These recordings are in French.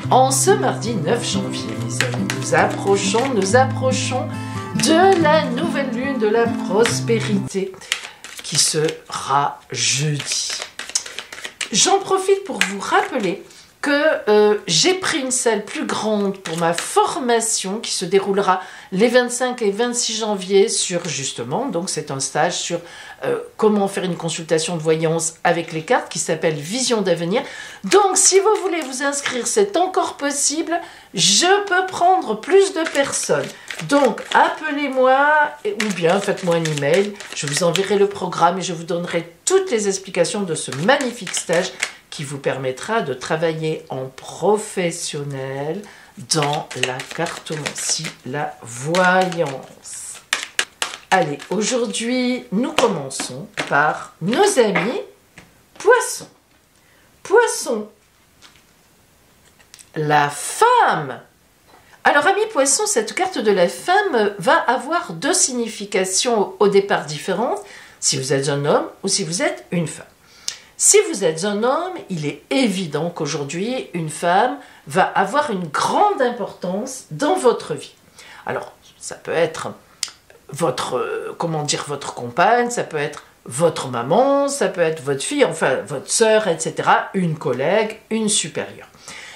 En ce mardi 9 janvier, mes amis, nous approchons de la nouvelle lune de la prospérité qui sera jeudi. J'en profite pour vous rappeler que j'ai pris une salle plus grande pour ma formation qui se déroulera les 25 et 26 janvier sur justement, donc c'est un stage sur comment faire une consultation de voyance avec les cartes qui s'appelle Vision d'avenir. Donc si vous voulez vous inscrire, c'est encore possible, je peux prendre plus de personnes. Donc appelez-moi ou bien faites-moi un email, je vous enverrai le programme et je vous donnerai toutes les explications de ce magnifique stage qui vous permettra de travailler en professionnel dans la cartomancie, la voyance. Allez, aujourd'hui, nous commençons par nos amis poissons. Poissons, la femme. Alors, amis poissons, cette carte de la femme va avoir deux significations au départ différentes, si vous êtes un homme ou si vous êtes une femme. Si vous êtes un homme, il est évident qu'aujourd'hui, une femme va avoir une grande importance dans votre vie. Alors, ça peut être votre compagne, ça peut être votre maman, ça peut être votre fille, enfin votre sœur, etc., une collègue, une supérieure.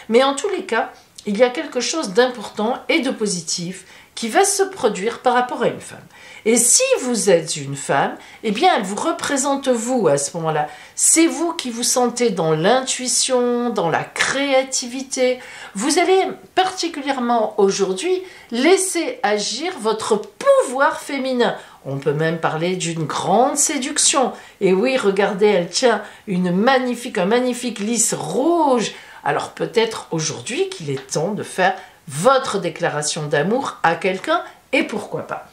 Mais en tous les cas, il y a quelque chose d'important et de positif qui va se produire par rapport à une femme. Et si vous êtes une femme, eh bien, elle vous représente vous à ce moment-là. C'est vous qui vous sentez dans l'intuition, dans la créativité. Vous allez particulièrement aujourd'hui laisser agir votre pouvoir féminin. On peut même parler d'une grande séduction. Et oui, regardez, elle tient un magnifique lys rouge. Alors peut-être aujourd'hui qu'il est temps de faire votre déclaration d'amour à quelqu'un et pourquoi pas.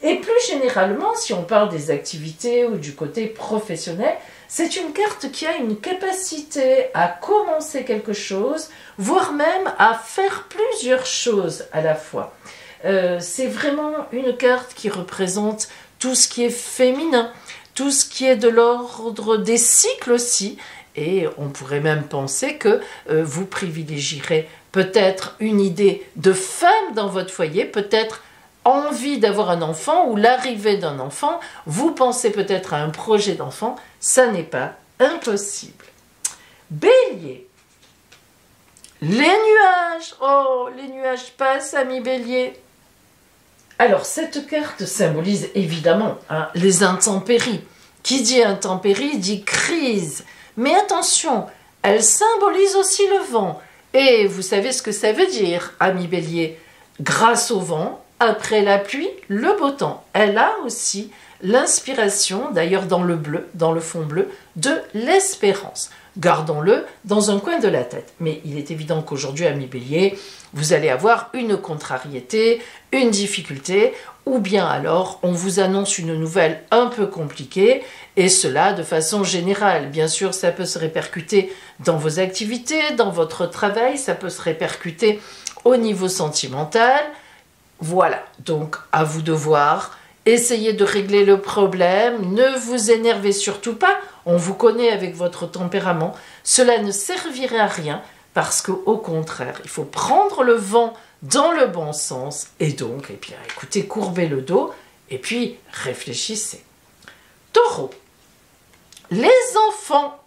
Et plus généralement, si on parle des activités ou du côté professionnel, c'est une carte qui a une capacité à commencer quelque chose, voire même à faire plusieurs choses à la fois. C'est vraiment une carte qui représente tout ce qui est féminin, tout ce qui est de l'ordre des cycles aussi, et on pourrait même penser que vous privilégierez peut-être une idée de femme dans votre foyer, peut-être envie d'avoir un enfant ou l'arrivée d'un enfant, vous pensez peut-être à un projet d'enfant, ça n'est pas impossible. Bélier, les nuages, oh les nuages passent, amis Bélier. Alors cette carte symbolise évidemment les intempéries. Qui dit intempéries dit crise, mais attention, elle symbolise aussi le vent. Et vous savez ce que ça veut dire, amis Bélier, grâce au vent, après la pluie, le beau temps. Elle a aussi l'inspiration, d'ailleurs dans le bleu, dans le fond bleu, de l'espérance. Gardons-le dans un coin de la tête. Mais il est évident qu'aujourd'hui, amis Bélier, vous allez avoir une contrariété, une difficulté, ou bien alors on vous annonce une nouvelle un peu compliquée, et cela de façon générale. Bien sûr, ça peut se répercuter dans vos activités, dans votre travail, ça peut se répercuter au niveau sentimental. Voilà, donc à vous de voir, essayez de régler le problème, ne vous énervez surtout pas, on vous connaît avec votre tempérament, cela ne servirait à rien parce qu'au contraire, il faut prendre le vent dans le bon sens et donc, eh bien, écoutez, courbez le dos et puis réfléchissez. Taureau, les enfants.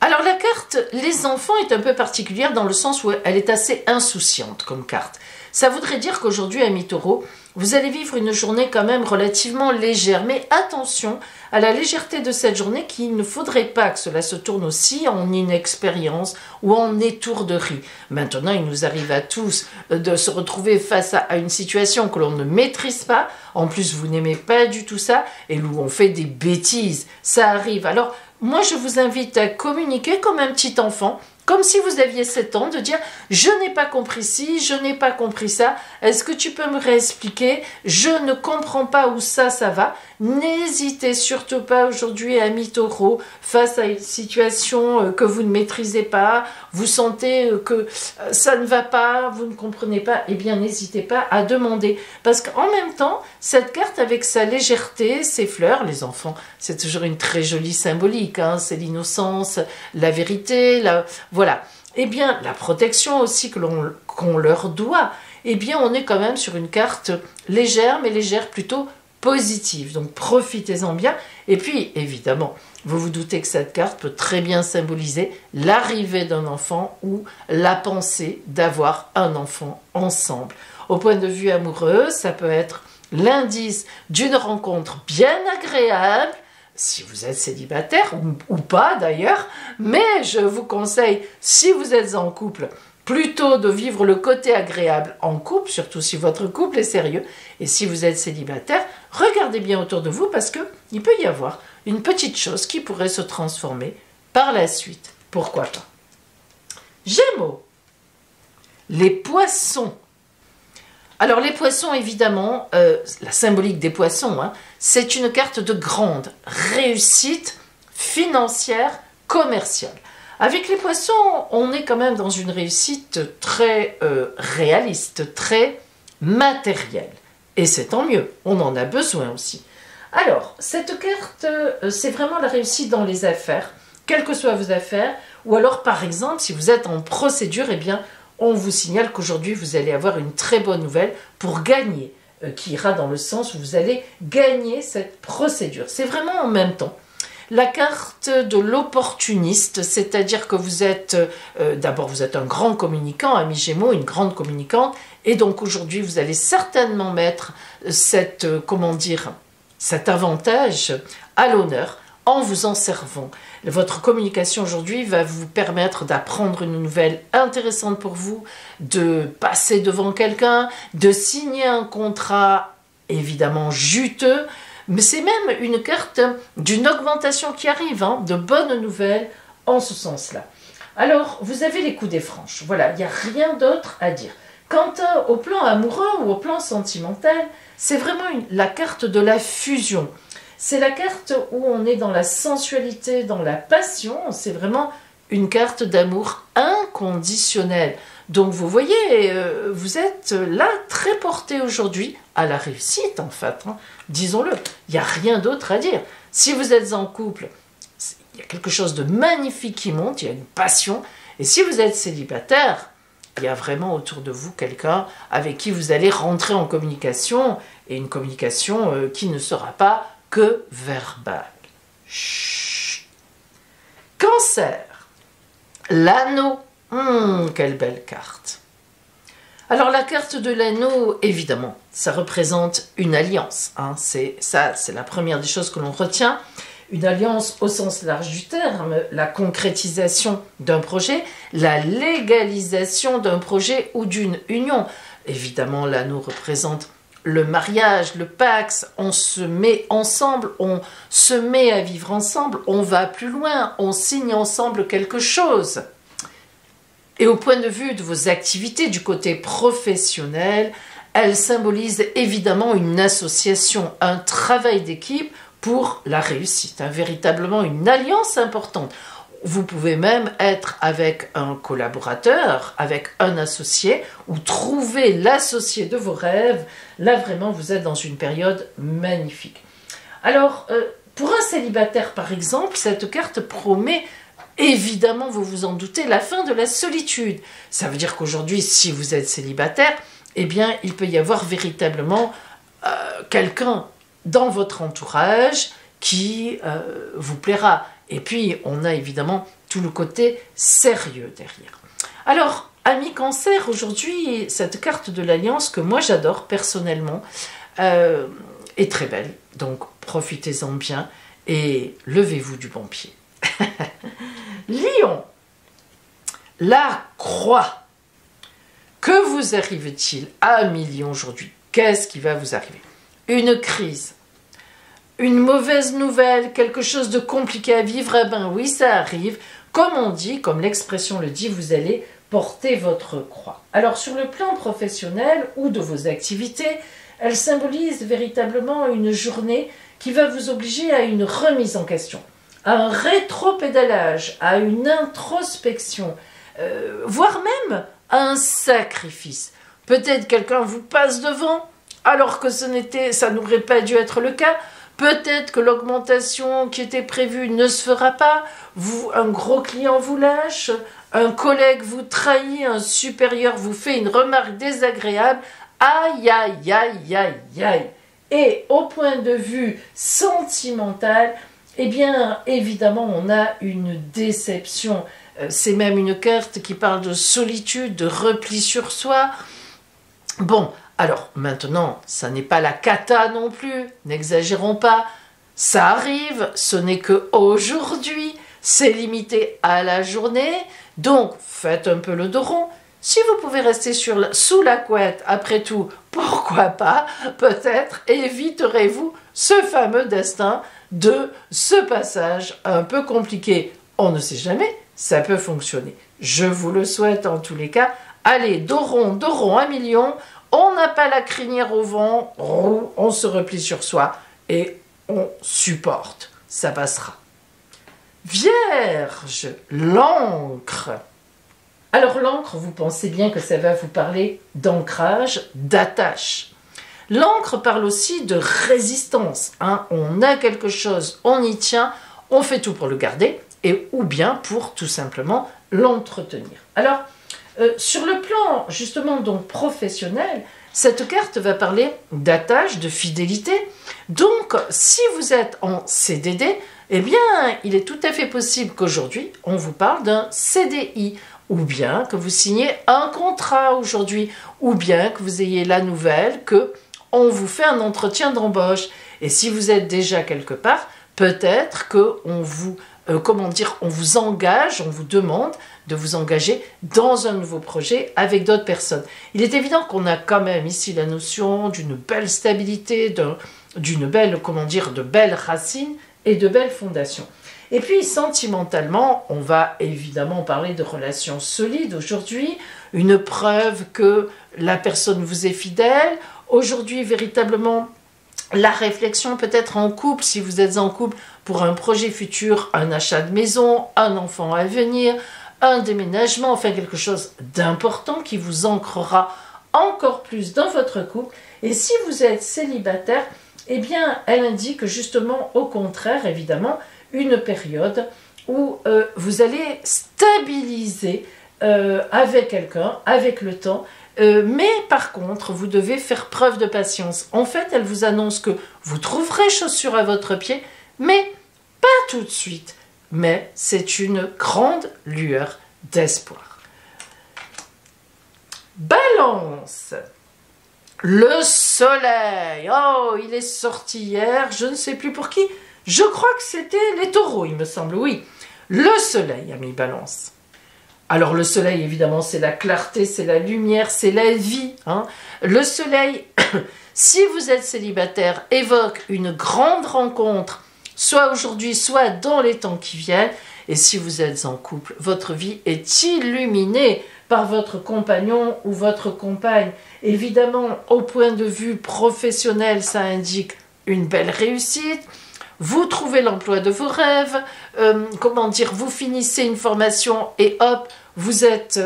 Alors la carte les enfants est un peu particulière dans le sens où elle est assez insouciante comme carte. Ça voudrait dire qu'aujourd'hui, amis taureaux, vous allez vivre une journée quand même relativement légère. Mais attention à la légèreté de cette journée qu'il ne faudrait pas que cela se tourne aussi en inexpérience ou en étourderie. Maintenant, il nous arrive à tous de se retrouver face à une situation que l'on ne maîtrise pas. En plus, vous n'aimez pas du tout ça et où on fait des bêtises. Ça arrive. Alors, moi, je vous invite à communiquer comme un petit enfant, comme si vous aviez 7 ans, de dire « Je n'ai pas compris ci, je n'ai pas compris ça, est-ce que tu peux me réexpliquer? Je ne comprends pas où ça va. » N'hésitez surtout pas aujourd'hui, amis taureaux, face à une situation que vous ne maîtrisez pas, vous sentez que ça ne va pas, vous ne comprenez pas, eh bien n'hésitez pas à demander. Parce qu'en même temps, cette carte avec sa légèreté, ses fleurs, les enfants, c'est toujours une très jolie symbolique, hein, c'est l'innocence, la vérité, voilà. eh bien, la protection aussi qu'on leur doit, eh bien, on est quand même sur une carte légère, mais légère plutôt positive. Donc, profitez-en bien. Et puis, évidemment, vous vous doutez que cette carte peut très bien symboliser l'arrivée d'un enfant ou la pensée d'avoir un enfant ensemble. Au point de vue amoureux, ça peut être l'indice d'une rencontre bien agréable, si vous êtes célibataire, ou pas d'ailleurs, mais je vous conseille, si vous êtes en couple, plutôt de vivre le côté agréable en couple, surtout si votre couple est sérieux, et si vous êtes célibataire, regardez bien autour de vous parce qu'il peut y avoir une petite chose qui pourrait se transformer par la suite. Pourquoi pas? Gémeaux, les poissons. Alors les poissons, évidemment, la symbolique des poissons, hein, c'est une carte de grande réussite financière, commerciale. Avec les poissons, on est quand même dans une réussite très réaliste, très matérielle. Et c'est tant mieux, on en a besoin aussi. Alors, cette carte, c'est vraiment la réussite dans les affaires, quelles que soient vos affaires, ou alors par exemple, si vous êtes en procédure, eh bien, on vous signale qu'aujourd'hui, vous allez avoir une très bonne nouvelle pour gagner, qui ira dans le sens où vous allez gagner cette procédure. C'est vraiment en même temps. La carte de l'opportuniste, c'est-à-dire que vous êtes, d'abord vous êtes un grand communicant, ami Gémeaux, une grande communicante, et donc aujourd'hui vous allez certainement mettre cette, cet avantage à l'honneur en vous en servant. Votre communication aujourd'hui va vous permettre d'apprendre une nouvelle intéressante pour vous, de passer devant quelqu'un, de signer un contrat évidemment juteux, mais c'est même une carte d'une augmentation qui arrive, hein, de bonnes nouvelles en ce sens-là. Alors, vous avez les coups des franches. Voilà, il n'y a rien d'autre à dire. Quant au plan amoureux ou au plan sentimental, c'est vraiment la carte de la fusion. C'est la carte où on est dans la sensualité, dans la passion. C'est vraiment une carte d'amour inconditionnel. Donc vous voyez, vous êtes là très porté aujourd'hui à la réussite en fait, hein. Disons-le, il n'y a rien d'autre à dire. Si vous êtes en couple, il y a quelque chose de magnifique qui monte, il y a une passion. Et si vous êtes célibataire, il y a vraiment autour de vous quelqu'un avec qui vous allez rentrer en communication, et une communication qui ne sera pas que verbale. Chut. Cancer, l'anneau. Quelle belle carte. Alors la carte de l'anneau, évidemment, ça représente une alliance. Hein. C'est la première des choses que l'on retient. Une alliance au sens large du terme, la concrétisation d'un projet, la légalisation d'un projet ou d'une union. Évidemment, l'anneau représente le mariage, le pax, on se met ensemble, on se met à vivre ensemble, on va plus loin, on signe ensemble quelque chose. Et au point de vue de vos activités du côté professionnel, elle symbolise évidemment une association, un travail d'équipe pour la réussite, hein, véritablement une alliance importante. Vous pouvez même être avec un collaborateur, avec un associé, ou trouver l'associé de vos rêves. Là, vraiment, vous êtes dans une période magnifique. Alors, pour un célibataire, par exemple, cette carte promet, évidemment, vous vous en doutez, la fin de la solitude. Ça veut dire qu'aujourd'hui, si vous êtes célibataire, eh bien, il peut y avoir véritablement quelqu'un dans votre entourage qui vous plaira. Et puis, on a évidemment tout le côté sérieux derrière. Alors, amis Cancer, aujourd'hui, cette carte de l'Alliance que moi j'adore personnellement est très belle. Donc, profitez-en bien et levez-vous du bon pied. Lion, la croix. Que vous arrive-t-il à Lion aujourd'hui? Qu'est-ce qui va vous arriver? Une crise, une mauvaise nouvelle, quelque chose de compliqué à vivre, eh ben oui, ça arrive. Comme on dit, comme l'expression le dit, vous allez porter votre croix. Alors sur le plan professionnel ou de vos activités, elle symbolise véritablement une journée qui va vous obliger à une remise en question, à un rétropédalage, à une introspection, voire même à un sacrifice. Peut-être quelqu'un vous passe devant alors que ça n'aurait pas dû être le cas. peut-être que l'augmentation qui était prévue ne se fera pas, un gros client vous lâche, un collègue vous trahit, un supérieur vous fait une remarque désagréable, aïe, aïe, aïe, aïe, aïe. Et au point de vue sentimental, eh bien, évidemment, on a une déception. C'est même une carte qui parle de solitude, de repli sur soi. Bon, alors maintenant, ça n'est pas la cata non plus, n'exagérons pas. Ça arrive, ce n'est que aujourd'hui, c'est limité à la journée. Donc, faites un peu le dos rond. Si vous pouvez rester sous la couette, après tout, pourquoi pas, peut-être éviterez-vous ce fameux destin de ce passage un peu compliqué. On ne sait jamais, ça peut fonctionner. Je vous le souhaite en tous les cas. Allez, dos rond, 1 million. On n'a pas la crinière au vent, on se replie sur soi et on supporte. Ça passera. Vierge, l'encre. Alors l'encre, vous pensez bien que ça va vous parler d'ancrage, d'attache. L'encre parle aussi de résistance. On a quelque chose, on y tient, on fait tout pour le garder, ou bien pour tout simplement l'entretenir. Alors, sur le plan justement donc professionnel, cette carte va parler d'attache, de fidélité. Donc, si vous êtes en CDD, eh bien, il est tout à fait possible qu'aujourd'hui, on vous parle d'un CDI, ou bien que vous signez un contrat aujourd'hui, ou bien que vous ayez la nouvelle que on vous fait un entretien d'embauche. Et si vous êtes déjà quelque part, peut-être qu'on vous, on vous engage, on vous demande de vous engager dans un nouveau projet avec d'autres personnes. Il est évident qu'on a quand même ici la notion d'une belle stabilité, d'une belle, de belles racines et de belles fondations. Et puis, sentimentalement, on va évidemment parler de relations solides aujourd'hui, une preuve que la personne vous est fidèle. Aujourd'hui, véritablement, la réflexion peut-être en couple, si vous êtes en couple, pour un projet futur, un achat de maison, un enfant à venir, un déménagement, enfin quelque chose d'important qui vous ancrera encore plus dans votre couple. Et si vous êtes célibataire, eh bien, elle indique justement au contraire, évidemment, une période où vous allez stabiliser avec quelqu'un, avec le temps, mais par contre, vous devez faire preuve de patience. En fait, elle vous annonce que vous trouverez chaussure à votre pied, mais pas tout de suite. Mais c'est une grande lueur d'espoir. Balance. Le soleil. Oh, il est sorti hier, je ne sais plus pour qui. Je crois que c'était les taureaux, il me semble, oui. Le soleil, ami Balance. Alors le soleil, évidemment, c'est la clarté, c'est la lumière, c'est la vie. Le soleil, si vous êtes célibataire, évoque une grande rencontre, soit aujourd'hui, soit dans les temps qui viennent. Et si vous êtes en couple, votre vie est illuminée par votre compagnon ou votre compagne. Évidemment, au point de vue professionnel, ça indique une belle réussite. Vous trouvez l'emploi de vos rêves, vous finissez une formation et hop, vous êtes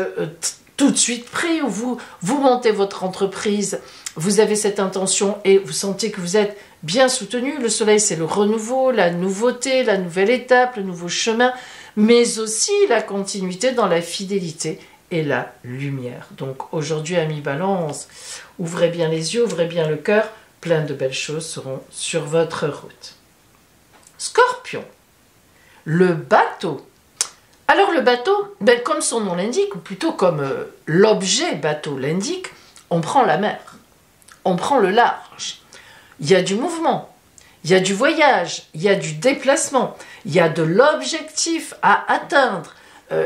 tout de suite pris, ou vous montez votre entreprise, vous avez cette intention et vous sentez que vous êtes bien soutenu. Le soleil, c'est le renouveau, la nouveauté, la nouvelle étape, le nouveau chemin, mais aussi la continuité dans la fidélité et la lumière. Donc aujourd'hui, amis Balance, ouvrez bien les yeux, ouvrez bien le cœur, plein de belles choses seront sur votre route. Scorpion, le bateau. Alors le bateau, comme son nom l'indique, ou plutôt comme l'objet bateau l'indique, on prend la mer, on prend le large. Il y a du mouvement, il y a du voyage, il y a du déplacement, il y a de l'objectif à atteindre,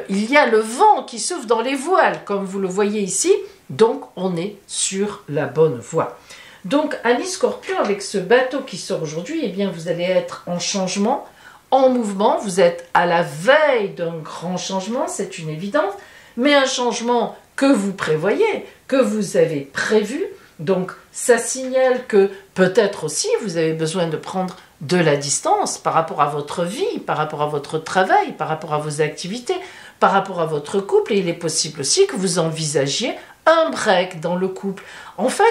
il y a le vent qui souffle dans les voiles, comme vous le voyez ici, donc on est sur la bonne voie. Donc, amis Scorpion, avec ce bateau qui sort aujourd'hui, eh bien, vous allez être en changement, en mouvement. Vous êtes à la veille d'un grand changement, c'est une évidence, mais un changement que vous prévoyez, que vous avez prévu. Donc, ça signale que peut-être aussi vous avez besoin de prendre de la distance par rapport à votre vie, par rapport à votre travail, par rapport à vos activités, par rapport à votre couple. Et il est possible aussi que vous envisagiez un break dans le couple. En fait,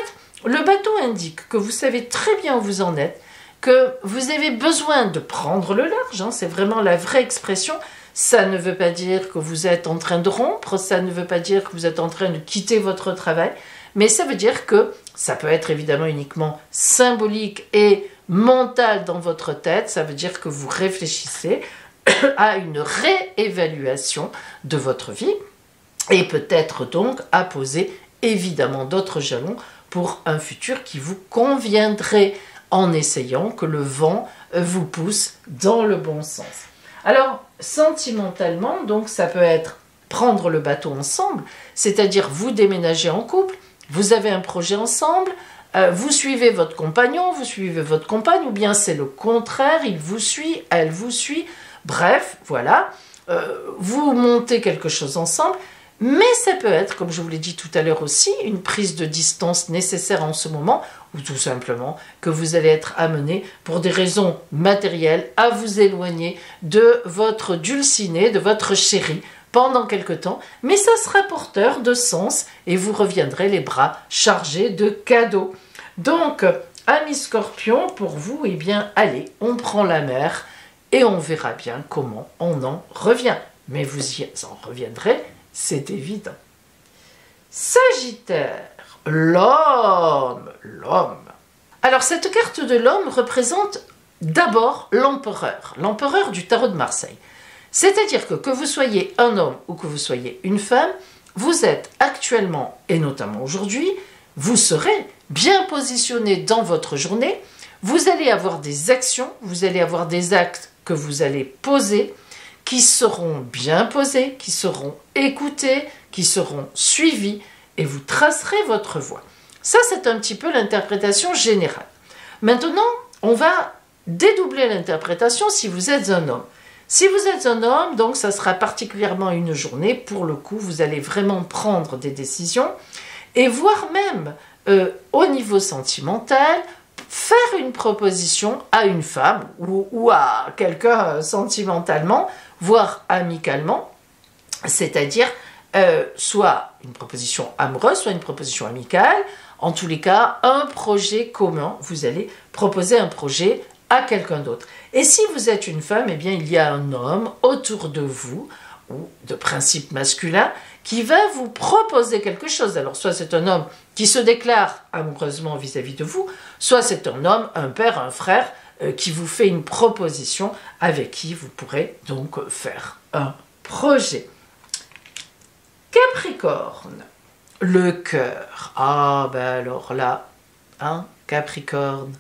le bateau indique que vous savez très bien où vous en êtes. que vous avez besoin de prendre le large, hein, c'est vraiment la vraie expression. Ça ne veut pas dire que vous êtes en train de rompre, ça ne veut pas dire que vous êtes en train de quitter votre travail, mais ça veut dire que ça peut être évidemment uniquement symbolique et mental dans votre tête, ça veut dire que vous réfléchissez à une réévaluation de votre vie et peut-être donc à poser évidemment d'autres jalons pour un futur qui vous conviendrait en essayant que le vent vous pousse dans le bon sens. Alors, sentimentalement, donc ça peut être prendre le bateau ensemble, c'est-à-dire vous déménager en couple, vous avez un projet ensemble, vous suivez votre compagnon, vous suivez votre compagne, ou bien c'est le contraire, il vous suit, elle vous suit, bref, voilà, vous montez quelque chose ensemble, mais ça peut être, comme je vous l'ai dit tout à l'heure aussi, une prise de distance nécessaire en ce moment, ou tout simplement que vous allez être amené, pour des raisons matérielles, à vous éloigner de votre dulcinée, de votre chérie, pendant quelque temps, mais ça sera porteur de sens et vous reviendrez les bras chargés de cadeaux. Donc, amis Scorpion, pour vous, eh bien, allez, on prend la mer et on verra bien comment on en revient. Mais vous y en reviendrez, c'est évident. Sagittaire, l'homme. Alors, cette carte de l'homme représente d'abord l'empereur du tarot de Marseille. C'est-à-dire que vous soyez un homme ou que vous soyez une femme, vous êtes actuellement, et notamment aujourd'hui, vous serez bien positionné dans votre journée, vous allez avoir des actions, vous allez avoir des actes que vous allez poser, qui seront bien posés, qui seront écoutés, qui seront suivis, et vous tracerez votre voie. Ça, c'est un petit peu l'interprétation générale. Maintenant, on va dédoubler l'interprétation si vous êtes un homme. Si vous êtes un homme, donc ça sera particulièrement une journée, pour le coup, vous allez vraiment prendre des décisions et voire même, au niveau sentimental, faire une proposition à une femme ou à quelqu'un sentimentalement, voire amicalement, c'est-à-dire soit une proposition amoureuse, soit une proposition amicale, en tous les cas, un projet commun, vous allez proposer un projet à quelqu'un d'autre. Et si vous êtes une femme, eh bien, il y a un homme autour de vous, ou de principe masculin, qui va vous proposer quelque chose. Alors, soit c'est un homme qui se déclare amoureusement vis-à-vis de vous, soit c'est un homme, un père, un frère, qui vous fait une proposition avec qui vous pourrez donc faire un projet. Capricorne, le cœur. Ah, ben alors là, hein, Capricorne.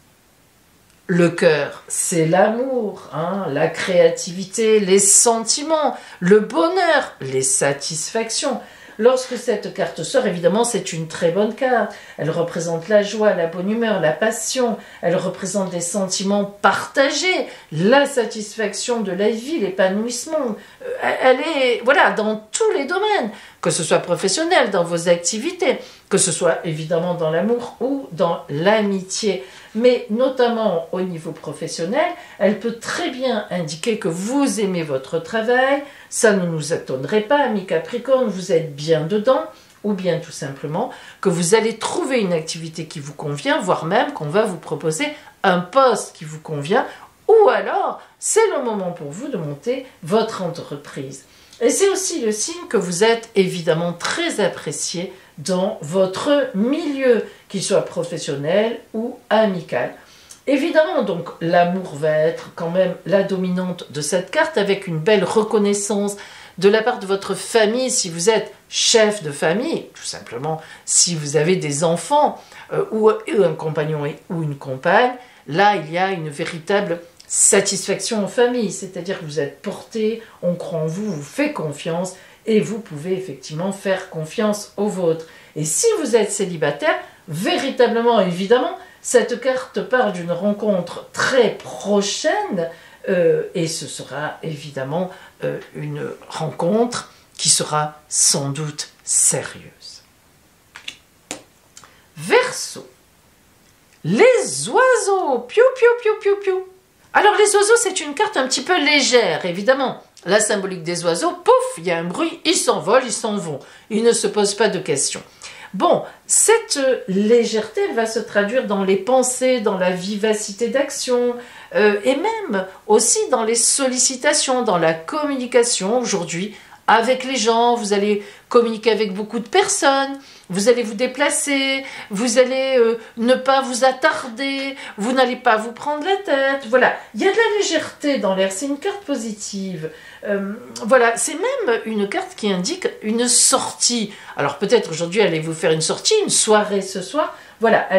Le cœur, c'est l'amour, hein, la créativité, les sentiments, le bonheur, les satisfactions. Lorsque cette carte sort, évidemment, c'est une très bonne carte. Elle représente la joie, la bonne humeur, la passion. Elle représente des sentiments partagés, la satisfaction de la vie, l'épanouissement. Elle est, voilà, dans tous les domaines, que ce soit professionnel, dans vos activités, que ce soit évidemment dans l'amour ou dans l'amitié. Mais notamment au niveau professionnel, elle peut très bien indiquer que vous aimez votre travail, ça ne nous étonnerait pas, amis Capricorne, vous êtes bien dedans, ou bien tout simplement que vous allez trouver une activité qui vous convient, voire même qu'on va vous proposer un poste qui vous convient, ou alors c'est le moment pour vous de monter votre entreprise. Et c'est aussi le signe que vous êtes évidemment très apprécié dans votre milieu, qu'il soit professionnel ou amical. Évidemment, donc, l'amour va être quand même la dominante de cette carte, avec une belle reconnaissance de la part de votre famille, si vous êtes chef de famille, tout simplement, si vous avez des enfants, ou un compagnon ou une compagne, là, il y a une véritable satisfaction en famille, c'est-à-dire que vous êtes porté, on croit en vous, vous fait confiance, et vous pouvez effectivement faire confiance aux vôtres. Et si vous êtes célibataire, véritablement, évidemment, cette carte parle d'une rencontre très prochaine, et ce sera évidemment une rencontre qui sera sans doute sérieuse. Verseau, les oiseaux, piou piou piou piou piou. Alors les oiseaux, c'est une carte un petit peu légère, évidemment. La symbolique des oiseaux, pouf, il y a un bruit, ils s'envolent, ils s'en vont. Ils ne se posent pas de questions. Bon, cette légèreté, elle va se traduire dans les pensées, dans la vivacité d'action, et même aussi dans les sollicitations, dans la communication aujourd'hui avec les gens. Vous allez communiquer avec beaucoup de personnes, vous allez vous déplacer, vous allez ne pas vous attarder, vous n'allez pas vous prendre la tête. Voilà, il y a de la légèreté dans l'air, c'est une carte positive. Voilà, c'est même une carte qui indique une sortie. Alors peut-être aujourd'hui allez vous faire une sortie, une soirée ce soir. Voilà,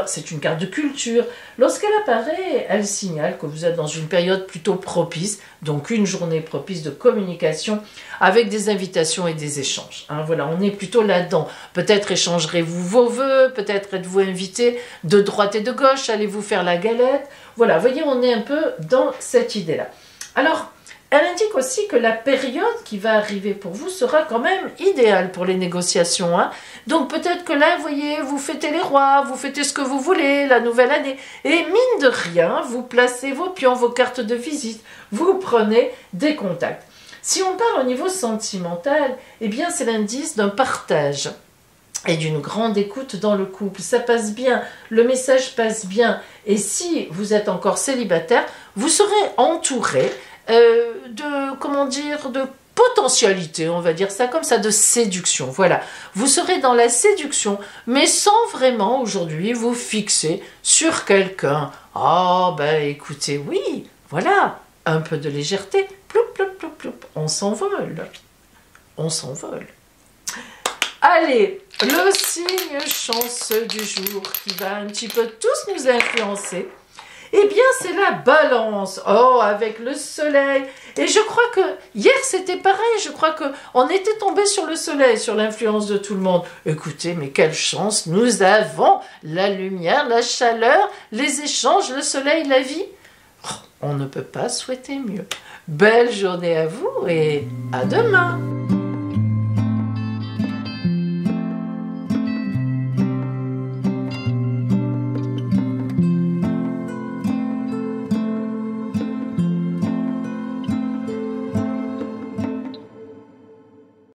c'est une carte de culture. Lorsqu'elle apparaît, elle signale que vous êtes dans une période plutôt propice, donc une journée propice de communication avec des invitations et des échanges. Hein, voilà, on est plutôt là-dedans. Peut-être échangerez-vous vos vœux, peut-être êtes-vous invité de droite et de gauche, allez-vous faire la galette. Voilà, voyez, on est un peu dans cette idée-là. Alors, elle indique aussi que la période qui va arriver pour vous sera quand même idéale pour les négociations. Hein. Donc peut-être que là, vous voyez, vous fêtez les rois, vous fêtez ce que vous voulez, la nouvelle année. Et mine de rien, vous placez vos pions, vos cartes de visite, vous prenez des contacts. Si on parle au niveau sentimental, eh bien c'est l'indice d'un partage et d'une grande écoute dans le couple. Ça passe bien, le message passe bien. Et si vous êtes encore célibataire, vous serez entouré de potentialité, on va dire ça comme ça, de séduction. Voilà, vous serez dans la séduction, mais sans vraiment aujourd'hui vous fixer sur quelqu'un. Ah, ben écoutez, oui, voilà, un peu de légèreté, ploup, ploup, ploup, ploup, on s'envole. On s'envole. Allez, le signe chanceux du jour qui va un petit peu tous nous influencer, eh bien, c'est la balance. Oh, avec le soleil. Et je crois que hier, c'était pareil. Je crois qu'on était tombé sur le soleil, sur l'influence de tout le monde. Écoutez, mais quelle chance nous avons. La lumière, la chaleur, les échanges, le soleil, la vie. Oh, on ne peut pas souhaiter mieux. Belle journée à vous et à demain.